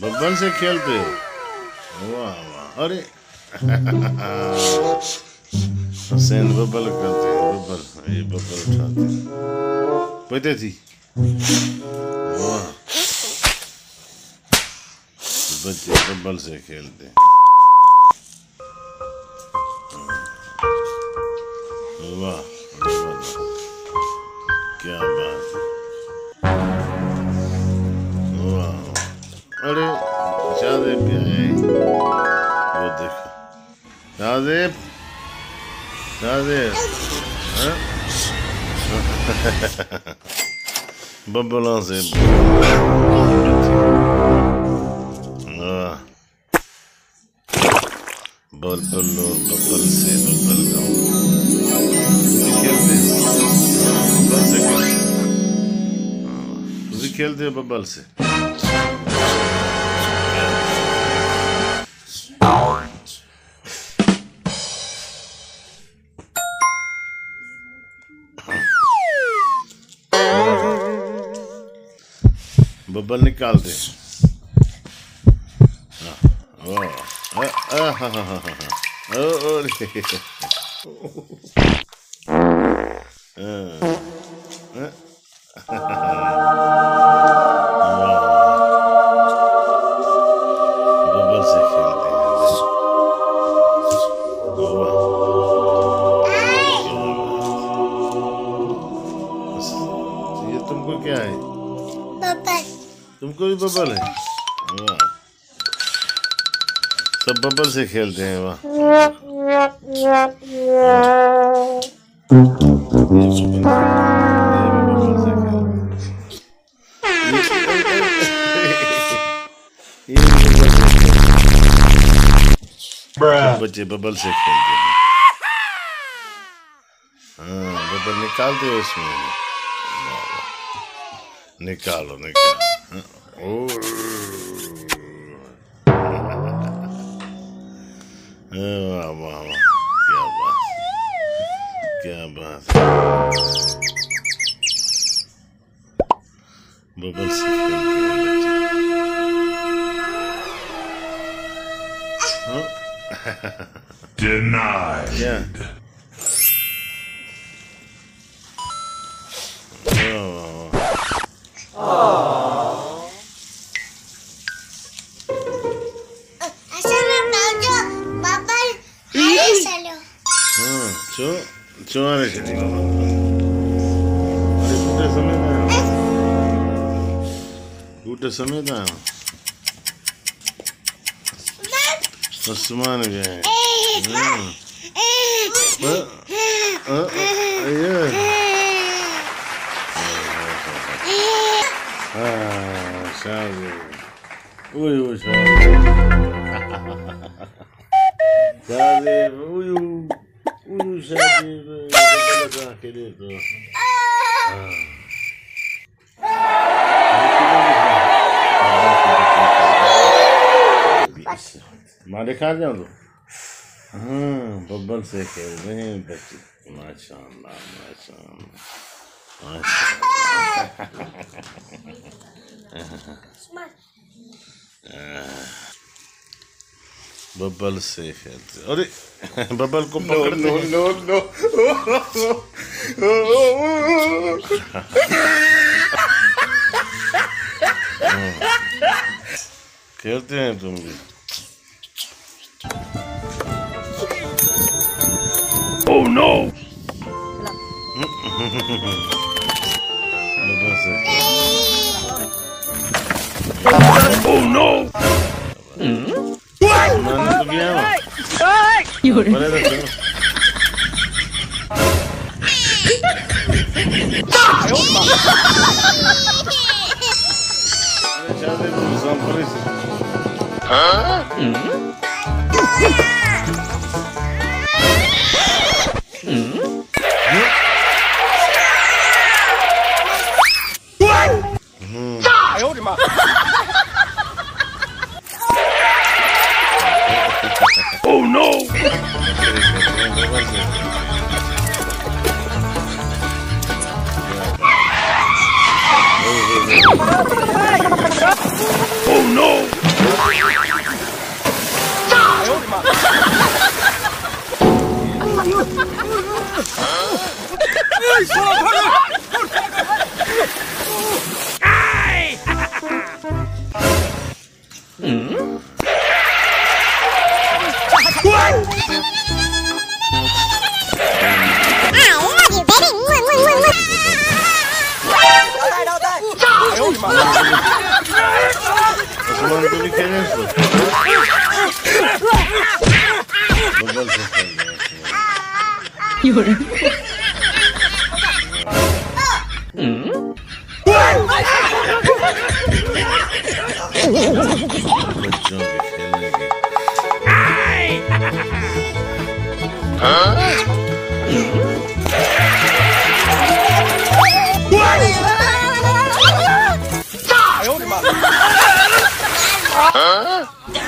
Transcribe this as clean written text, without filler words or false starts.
बब्बल से खेलते हो? वाह वाह। अरे हुसैन बब्बल करते हैं, बब्बल ये बब्बल उठाते हैं। पता थी? वाह, बच्चे बब्बल से खेलते हैं। वाह क्या बात है। वाह, अरे शाहजेब भी आए, वो देखो शाहजेब, शाहजेब बब्बलों से। बब्बल बब्बल से बब्बल गाँव खेलते, खेलते हो बब्बल से। बब्बल निकालते हैं। बब्बल से खेलते हैं। ये तुमको क्या है? बब्बल। तुमको भी बब्बल है? वाह, सब बब्बल से खेलते हैं। वाह, बच्चे बब्बल से खेलते हैं। हाँ, बब्बल निकालते हो उसमें। निकालो निकालो। वाह वाह वाह, क्या बात, क्या बात। बब्बल से खेलते हैं बच्चे। Denied. Yeah. Cuare jadi mama. Udah समय था। आसमान गए। शाहजेब, उयू शाहजेब, उयू शाहजेब, लगा के देखो। मारे खा जाओ तो। हाँ, बब्बल से खेल रहे हैं बच्चे। माशाअल्लाह माशाअल्लाह माशाअल्लाह। बब्बल से खेलते। अरे बब्बल को पकड़ते। नो नो खेलते हैं तुम भी। Oh no! Oh no! Oh no! Oh no! Osman को भी खेलने दो। बबल से खेलना बच्चों के खेलने की। Huh?